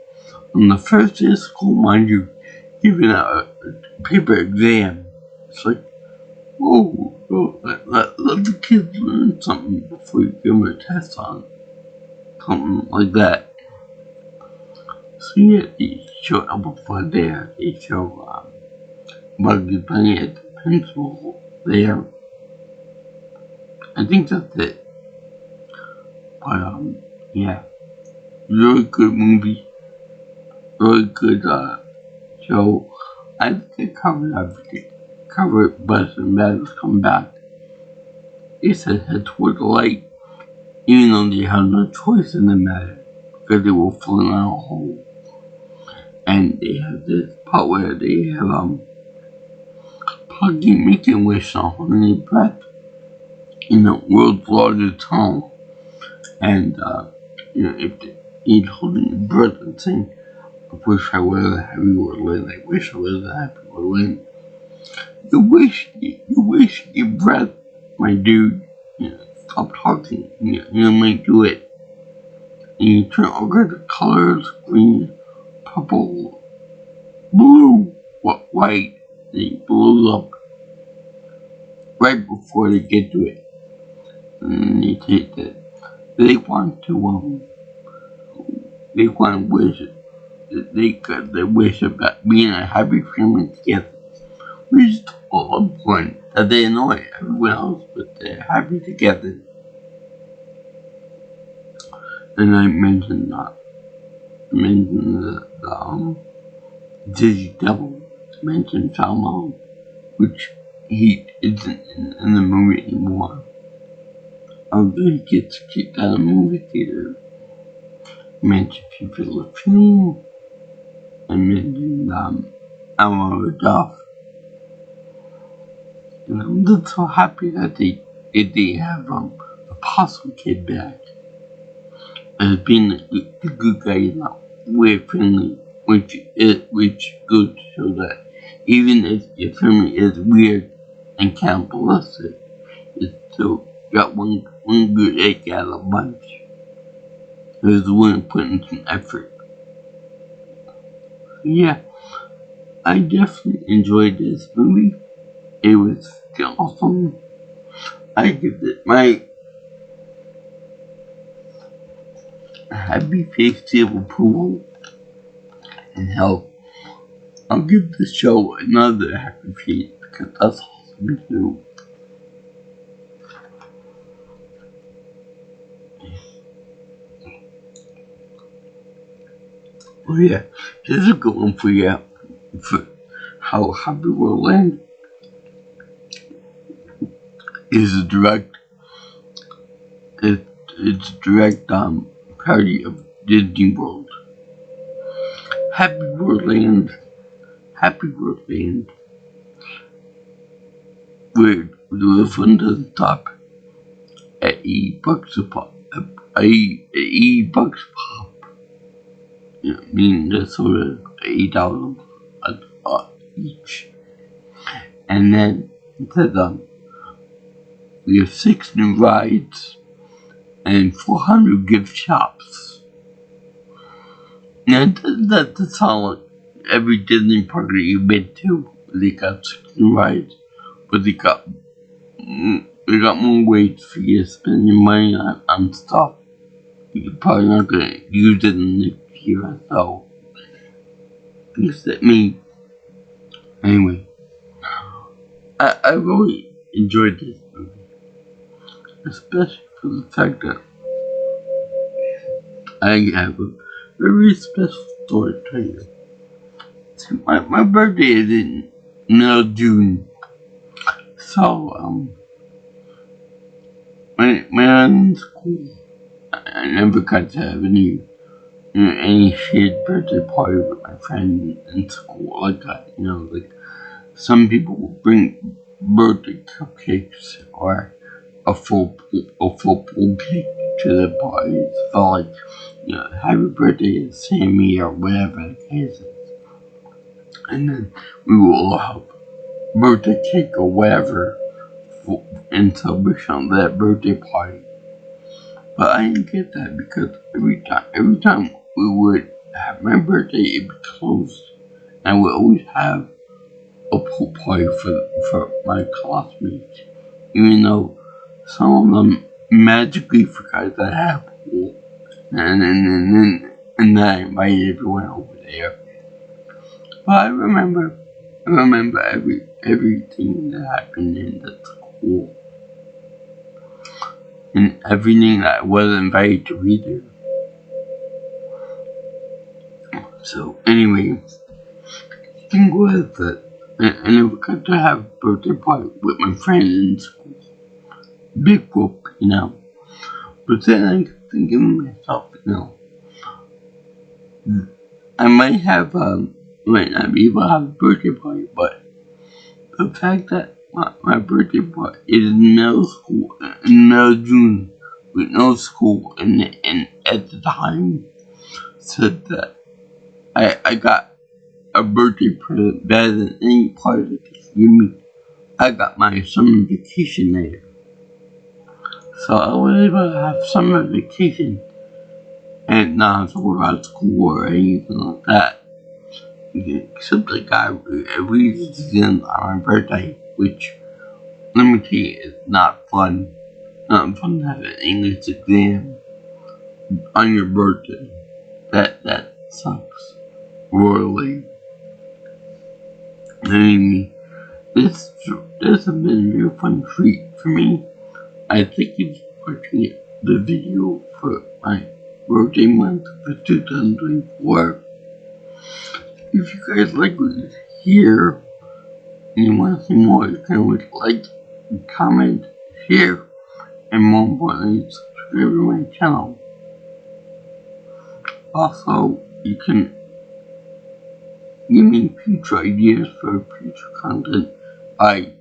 on the first day of school, mind you, giving out a paper exam. It's like, whoa, let the kids learn something before you give them a test on. Something like that. So yeah, they show up before there. They show Bugs Bunny at the principal there. I think that's it. But yeah, really good movie. Really good show. I think they covered everything. Covered Buzz and Buzz come back. They said head toward the light. Even though they had no choice in the matter, because they were falling on a hole. And they have this part where they have, Pluggy making wish on their breath in the world's largest tunnel. And, if he's holding your breath and saying, I wish I was a happy Berlin, I wish I was a happy Berlin. You wish your breath, my dude. Stop talking, you might do it. And you turn over the colors, green, purple, blue, white, and it blows up right before they get to it. And they take that. They want to wish that they could, they wish about being a happy family together. Which is all important, that they annoy everyone else, but they're happy together. And I mentioned the Dizzy Devil, mentioned Salmo, which he isn't in the movie anymore. Although he gets kicked out of the movie theater. Mentioned Pepe Le Pew, and mentioned Elmer Duff. And I'm just so happy that they have the Possum Kid back as being the good guy, weird friendly, which goes to show that even if your family is weird and cannibalistic, it's still got one good egg out of a bunch. Who's the one putting some effort. Yeah, I definitely enjoyed this movie. it was awesome. I give it my happy face seal approval and help. I'll give the show another happy face because that's awesome too. Oh yeah, here's a good one for you. For how Happy World Land is a direct, it's a direct parody of Disney World. Happy World Land, where the refund doesn't stop at $8 a pop, $8 pop. I mean, that's sort of $8 each. And then it says, we have 6 new rides and 400 gift shops. Now, that sound like every Disney park that you've been to? They got 6 new rides, but they got more ways for you to spend your money on stuff. You're probably not gonna use it in the next year, so except me. Anyway, I really enjoyed this movie, especially for the fact that I have a very special story to tell you. See, my birthday is in middle of June, so when I was in school, I never got to have any shared birthday party with my friend in school like that. Like some people would bring birthday cupcakes or a full pool cake to the parties. So like, happy birthday Sammy or whatever the case is. And then we will all have birthday cake or whatever in celebration of that birthday party. But I didn't get that because every time we would have my birthday, it'd be closed. And we always have a pool party for my classmates, even though some of them magically forgot that I had a pool. And then I invited everyone over there. But I remember everything that happened in the school. And everything that I was invited to either. So anyway, the thing was that I never got to have a birthday party with my friends in school. Big group, But then I kept thinking to myself, I might not be able to have a birthday party, but the fact that my birthday party is in middle school, in middle June, with no school, and at the time, said that I got a birthday present better than any party that they could give me. I got my summer vacation there. So I was able to have summer vacation and not have to worry about school or anything like that. Except I got a reason on my birthday, which, let me tell you, is not fun. Not fun to have an English exam on your birthday. That sucks royally. Anyway, this has been a real fun treat for me. I thank you for watching the video for my birthday month for 2024. If you guys like what you hear and you want to see more, you can always like, comment, share, and more importantly, subscribe to my channel. Also, you can give me future ideas for future content by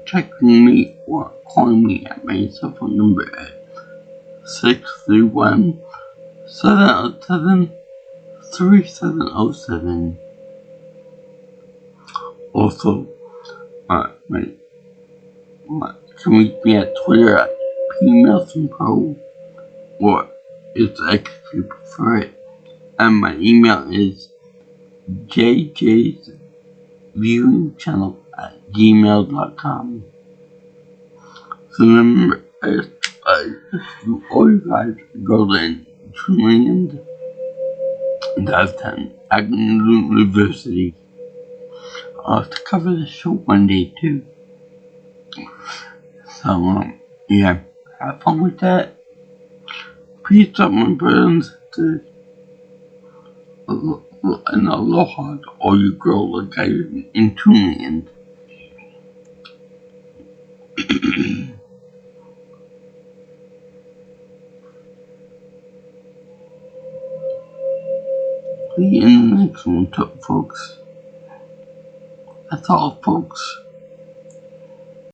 texting me or calling me at my cell phone number at 631-707-3707. Also, you can reach me at Twitter at PNelsonPro, or it's X if you prefer it. And my email is jjsviewingchannel gmail.com. So remember, if all you guys go to Toon that's 10 Acton University to cover the show one day too. So, yeah, have fun with that. Peace up, my brothers and sisters, and aloha to all you girls that guys in Toon. See you in the next one, folks. That's all, folks.